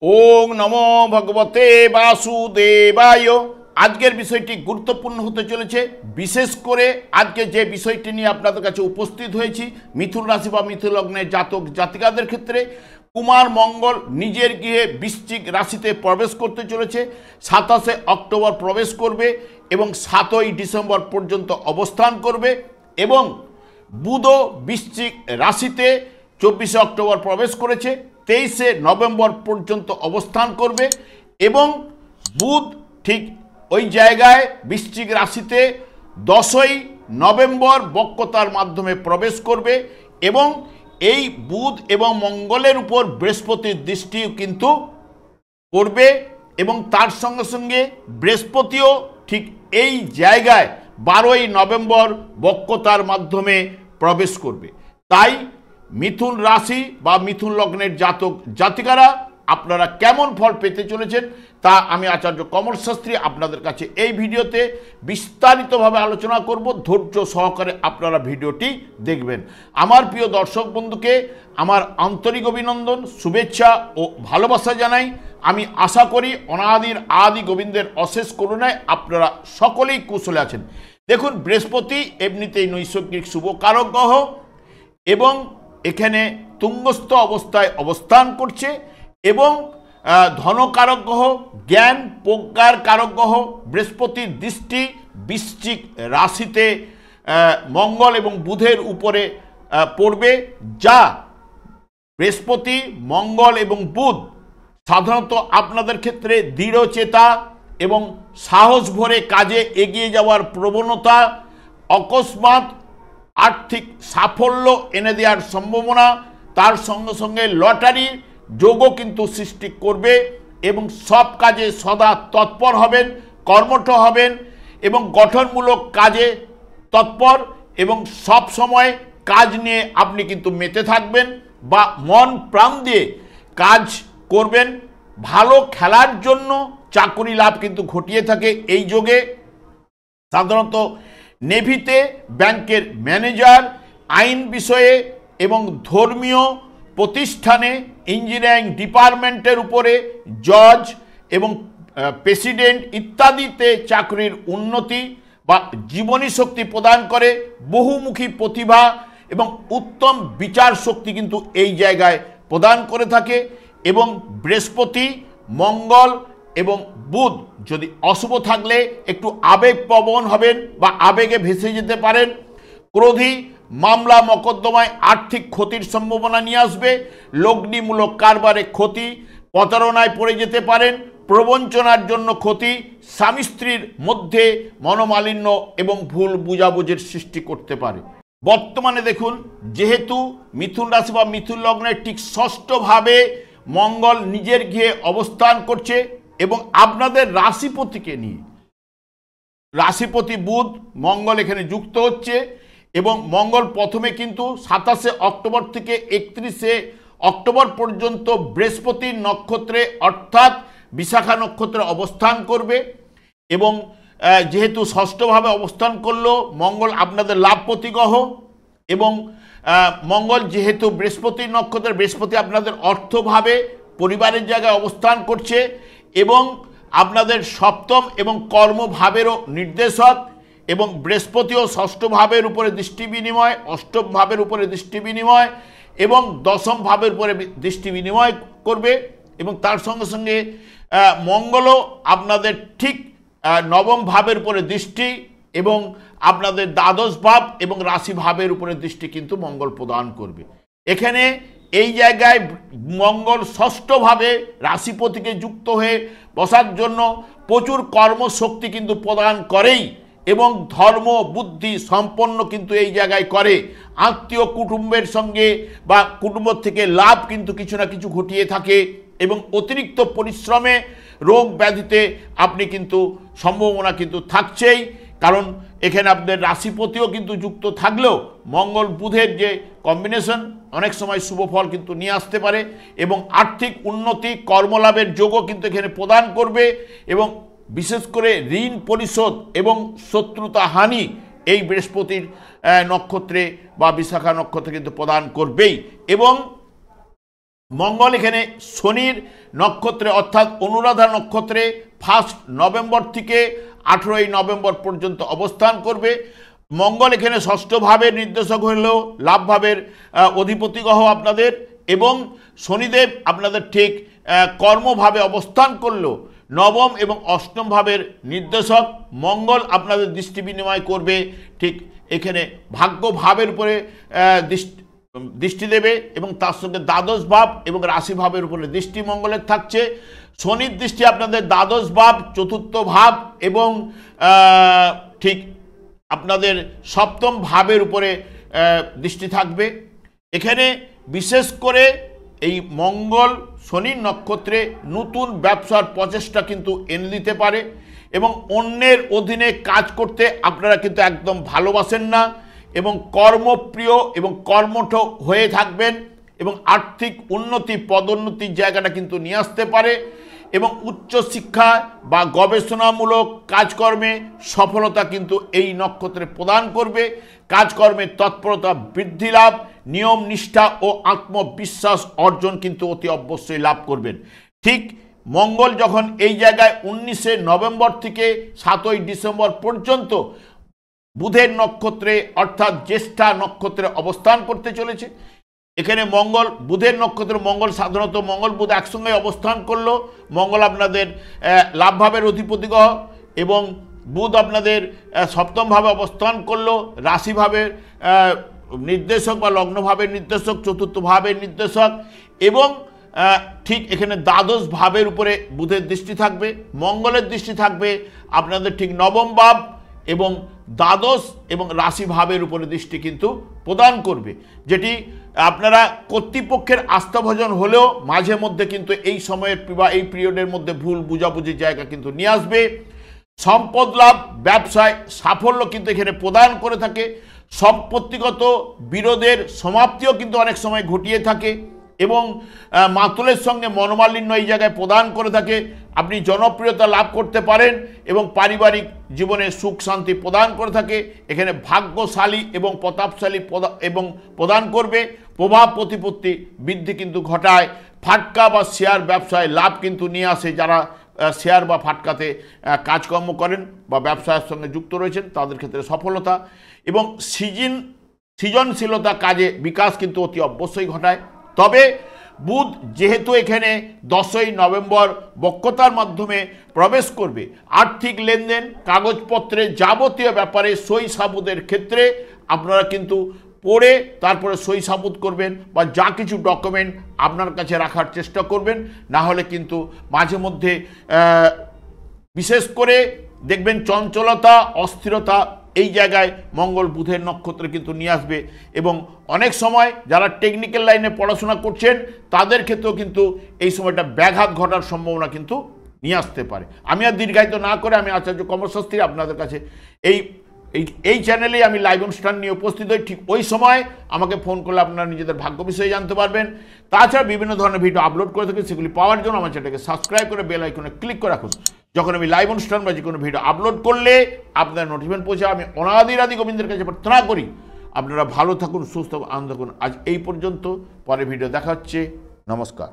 ওং নমো ভগবতে বাসুদেবায়। আজকের বিষয়টি গুরুত্বপূর্ণ হতে চলেছে। বিশেষ করে আজকে যে বিষয়টি নিয়ে আপনাদের কাছে উপস্থিত হয়েছি, মিথুন রাশি বা মিথুন লগ্নের জাতক জাতিকাদের ক্ষেত্রে কুমার মঙ্গল নিজের গৃহে বৃশ্চিক রাশিতে প্রবেশ করতে চলেছে। 27শে অক্টোবর প্রবেশ করবে এবং 7ই ডিসেম্বর পর্যন্ত অবস্থান করবে এবং বুধও বৃশ্চিক রাশিতে 24শে অক্টোবর প্রবেশ করেছে, 23শে নভেম্বর পর্যন্ত অবস্থান করবে এবং বুধ ঠিক ওই জায়গায় বৃশ্চিক রাশিতে 10ই নভেম্বর বক্রতার মাধ্যমে প্রবেশ করবে এবং এই বুধ এবং মঙ্গলের উপর বৃহস্পতির দৃষ্টিও কিন্তু পড়বে এবং তার সঙ্গে সঙ্গে বৃহস্পতিও ঠিক এই জায়গায় 12ই নভেম্বর বক্রতার মাধ্যমে প্রবেশ করবে। তাই মিথুন রাশি বা মিথুন লগ্নের জাতক জাতিকারা আপনারা কেমন ফল পেতে চলেছেন তা আমি আচার্য কমল শাস্ত্রী আপনাদের কাছে এই ভিডিওতে বিস্তারিতভাবে আলোচনা করব। ধৈর্য সহকারে আপনারা ভিডিওটি দেখবেন। আমার প্রিয় দর্শক বন্ধুকে আমার আন্তরিক অভিনন্দন, শুভেচ্ছা ও ভালোবাসা জানাই। আমি আশা করি অনাদির আদি গোবিন্দের অশেষ করুণায় আপনারা সকলেই কুশলে আছেন। দেখুন, বৃহস্পতি এমনিতেই নৈসর্গিক শুভ কারক গ্রহ এবং এখানে তুঙ্গস্থ অবস্থায় অবস্থান করছে এবং ধনকারক গ্রহ, জ্ঞান প্রজ্ঞার কারক গ্রহ। বৃহস্পতির দৃষ্টি বৃশ্চিক রাশিতে মঙ্গল এবং বুধের উপরে পড়বে, যা বৃহস্পতি, মঙ্গল এবং বুধ সাধারণত আপনাদের ক্ষেত্রে দৃঢ়চেতা এবং সাহস ভরে কাজে এগিয়ে যাওয়ার প্রবণতা, অকস্মাৎ আর্থিক সাফল্য এনে দেওয়ার সম্ভাবনা, তার সঙ্গে সঙ্গে লটারির যোগও কিন্তু সৃষ্টি করবে এবং সব কাজে সদা তৎপর হবেন, কর্মঠ হবেন এবং গঠনমূলক কাজে তৎপর এবং সব সময় কাজ নিয়ে আপনি কিন্তু মেতে থাকবেন বা মন প্রাণ দিয়ে কাজ করবেন। ভালো খেলার জন্য চাকরি লাভ কিন্তু ঘটিয়ে থাকে এই যোগে। সাধারণত নেভিতে ব্যাংকের ম্যানেজার, আইন বিষয়ে এবং ধর্মীয় প্রতিষ্ঠানে ইঞ্জিনিয়ারিং ডিপার্টমেন্টের উপরে জজ এবং প্রেসিডেন্ট ইত্যাদিতে চাকরির উন্নতি বা জীবনী শক্তি প্রদান করে। বহুমুখী প্রতিভা এবং উত্তম বিচার শক্তি কিন্তু এই জায়গায় প্রদান করে থাকে এবং বৃহস্পতি, মঙ্গল এবং বুধ যদি অশুভ থাকলে একটু আবেগপ্রবণ হবেন বা আবেগে ভেসে যেতে পারেন। ক্রোধী, মামলা মকদ্দমায় আর্থিক ক্ষতির সম্ভাবনা নিয়ে আসবে। লগ্নিমূলক কারবারে ক্ষতি, প্রতারণায় পড়ে যেতে পারেন, প্রবঞ্চনার জন্য ক্ষতি, স্বামী স্ত্রীর মধ্যে মনোমালিন্য এবং ভুল বুঝাবুঝির সৃষ্টি করতে পারে। বর্তমানে দেখুন, যেহেতু মিথুন রাশি বা মিথুন লগ্নের ঠিক ষষ্ঠভাবে মঙ্গল নিজের গৃহে অবস্থান করছে এবং আপনাদের রাশিপতিকে নিয়ে, রাশিপতি বুধ মঙ্গল এখানে যুক্ত হচ্ছে এবং মঙ্গল প্রথমে কিন্তু 27শে অক্টোবর থেকে 31শে অক্টোবর পর্যন্ত বৃহস্পতির নক্ষত্রে অর্থাৎ বিশাখা নক্ষত্রে অবস্থান করবে এবং যেহেতু ষষ্ঠভাবে অবস্থান করলো, মঙ্গল আপনাদের লাভপতি গ্রহ এবং মঙ্গল যেহেতু বৃহস্পতির নক্ষত্রে, বৃহস্পতি আপনাদের অর্থভাবে পরিবারের জায়গায় অবস্থান করছে এবং আপনাদের সপ্তম এবং কর্মভাবেরও নির্দেশক এবং বৃহস্পতিও ষষ্ঠ ভাবের উপরে দৃষ্টি বিনিময়, অষ্টম ভাবের উপরে দৃষ্টি বিনিময় এবং দশম ভাবের উপরে দৃষ্টি বিনিময় করবে এবং তার সঙ্গে সঙ্গে মঙ্গলও আপনাদের ঠিক নবম ভাবের উপরে দৃষ্টি এবং আপনাদের দ্বাদশ ভাব এবং রাশি ভাবের উপরে দৃষ্টি কিন্তু মঙ্গল প্রদান করবে। এখানে এই জায়গায় মঙ্গল ষষ্ঠভাবে রাশিপতিকে যুক্ত হয়ে বসার জন্য প্রচুর কর্মশক্তি কিন্তু প্রদান করেই এবং ধর্ম বুদ্ধি সম্পন্ন কিন্তু এই জায়গায় করে। আত্মীয় কুটুম্বের সঙ্গে বা কুটুম্ব থেকে লাভ কিন্তু কিছু না কিছু ঘটিয়ে থাকে এবং অতিরিক্ত পরিশ্রমে, রোগ ব্যাধিতে আপনি কিন্তু সম্ভাবনা কিন্তু থাকছেই, কারণ এখানে আপনাদের রাশিপতিও কিন্তু যুক্ত থাকলেও মঙ্গল বুধের যে কম্বিনেশন অনেক সময় শুভ ফল কিন্তু নিয়ে আসতে পারে এবং আর্থিক উন্নতি, কর্মলাভের যোগও কিন্তু এখানে প্রদান করবে এবং বিশেষ করে ঋণ পরিশোধ এবং শত্রুতা হানি এই বৃহস্পতির নক্ষত্রে বা বিশাখা নক্ষত্রে কিন্তু প্রদান করবেই এবং মঙ্গল এখানে শনির নক্ষত্রে অর্থাৎ অনুরাধা নক্ষত্রে 1 নভেম্বর থেকে 18 নভেম্বর পর্যন্ত অবস্থান করবে। মঙ্গল এখানে ষষ্ঠ ভাবের নির্দেশক হলেও লাভ ভাবের অধিপতি গ্রহ আপনাদের, এবং শনিদেব আপনাদের ঠিক কর্মভাবে অবস্থান করলেও নবম এবং অষ্টম ভাবের নির্দেশক। মঙ্গল আপনাদের দৃষ্টি বিনিময় করবে ঠিক এখানে ভাগ্য ভাবের উপরে দৃষ্টি দেবে, এবং তার সঙ্গে দ্বাদশ ভাব এবং রাশি ভাবের উপরে দৃষ্টি মঙ্গলের থাকছে। শনির দৃষ্টি আপনাদের দ্বাদশ ভাব, চতুর্থ ভাব এবং ঠিক আপনাদের সপ্তম ভাবের উপরে দৃষ্টি থাকবে। এখানে বিশেষ করে এই মঙ্গল শনির নক্ষত্রে নতুন ব্যবসার প্রচেষ্টা কিন্তু এনে দিতে পারে, এবং অন্যের অধীনে কাজ করতে আপনারা কিন্তু একদম ভালোবাসেন না, এবং কর্মপ্রিয় এবং কর্মঠ হয়ে থাকবেন, এবং আর্থিক উন্নতি পদোন্নতির জায়গাটা কিন্তু নিয়ে আসতে পারে, এবং উচ্চশিক্ষা বা গবেষণামূলক কাজকর্মে সফলতা কিন্তু এই নক্ষত্রে প্রদান করবে। কাজকর্মের তৎপরতা বৃদ্ধি লাভ, নিয়ম নিষ্ঠা ও আত্মবিশ্বাস অর্জন কিন্তু অতি অবশ্যই লাভ করবেন। ঠিক মঙ্গল যখন এই জায়গায় 19 নভেম্বর থেকে 7 ডিসেম্বর পর্যন্ত বুধের নক্ষত্রে অর্থাৎ জ্যেষ্ঠা নক্ষত্রে অবস্থান করতে চলেছে। এখানে মঙ্গল বুধের নক্ষত্রে মঙ্গল সাধারণত মঙ্গল বুধ একসঙ্গে অবস্থান করলো। মঙ্গল আপনাদের লাভ ভাবের অধিপতি গ্রহ, এবং বুধ আপনাদের সপ্তম ভাবে অবস্থান করলো, রাশি ভাবের নির্দেশক বা লগ্ন ভাবের নির্দেশক, চতুর্থ ভাবের নির্দেশক, এবং ঠিক এখানে দ্বাদশ ভাবের উপরে বুধের দৃষ্টি থাকবে। মঙ্গলের দৃষ্টি থাকবে আপনাদের ঠিক নবম ভাব এবং দ্বাদশ এবং রাশি ভাবের উপরে দৃষ্টি কিন্তু প্রদান করবে, যেটি আপনারা কর্তৃপক্ষের আস্থাভাজন হলেও মাঝে মধ্যে কিন্তু এই সময়ের বা এই পিরিয়ডের মধ্যে ভুল বুঝাবুঝির জায়গা কিন্তু নিয়ে আসবে। সম্পদ লাভ, ব্যবসায় সাফল্য কিন্তু এখানে প্রদান করে থাকে। সম্পত্তিগত বিরোধের সমাপ্তিও কিন্তু অনেক সময় ঘটিয়ে থাকে, এবং মাতুলের সঙ্গে মনোমালিন্য এই জায়গায় প্রদান করে থাকে। আপনি জনপ্রিয়তা লাভ করতে পারেন এবং পারিবারিক জীবনে সুখ শান্তি প্রদান করে থাকে। এখানে ভাগ্যশালী এবং প্রতাপশালী এবং প্রদান করবে। প্রভাব প্রতিপত্তি বৃদ্ধি কিন্তু ঘটায়। ফাটকা বা শেয়ার ব্যবসায় লাভ কিন্তু নিয়ে আসে। যারা শেয়ার বা ফাটকাতে কাজকর্ম করেন বা ব্যবসার সঙ্গে যুক্ত রয়েছেন তাদের ক্ষেত্রে সফলতা, এবং সৃজনশীলতা কাজে বিকাশ কিন্তু অতি অবশ্যই ঘটায়। তবে বুধ যেহেতু এখানে 10 নভেম্বর বক্রতার মাধ্যমে প্রবেশ করবে, আর্থিক লেনদেন কাগজপত্রে যাবতীয় ব্যাপারে সই সাবুদের ক্ষেত্রে আপনারা কিন্তু পড়ে তারপরে সই সাবুত করবেন, বা যা কিছু ডকুমেন্ট আপনার কাছে রাখার চেষ্টা করবেন। না হলে কিন্তু মাঝে মধ্যে বিশেষ করে দেখবেন চঞ্চলতা অস্থিরতা এই জায়গায় মঙ্গল বুধের নক্ষত্রে কিন্তু নিয়ে আসবে, এবং অনেক সময় যারা টেকনিক্যাল লাইনে পড়াশোনা করছেন তাদের ক্ষেত্রেও কিন্তু এই সময়টা ব্যাঘাত ঘটার সম্ভাবনা কিন্তু নিয়ে আসতে পারে। আমি আর দীর্ঘায়িত না করে আমি আচার্য কর্মশাস্ত্রী আপনাদের কাছে এই চ্যানেলেই আমি লাইভ অনুষ্ঠান নিয়ে উপস্থিত হই। ঠিক ওই সময় আমাকে ফোন করলে আপনারা নিজেদের ভাগ্য বিষয়ে জানতে পারবেন। তাছাড়া বিভিন্ন ধরনের ভিডিও আপলোড করে থাকি, সেগুলি পাওয়ার জন্য আমার চ্যানেলকে সাবস্ক্রাইব করে বেল আইকনে ক্লিক করে রাখুন। যখন আমি লাইভ অনুষ্ঠান বা যে কোনো ভিডিও আপলোড করলে আপনার নোটিফিকেশন পৌঁছে। আমি অনাদি গোবিন্দের কাছে প্রার্থনা করি আপনারা ভালো থাকুন, সুস্থ আনন্দ থাকুন। আজ এই পর্যন্ত, পরে ভিডিও দেখা হচ্ছে। নমস্কার।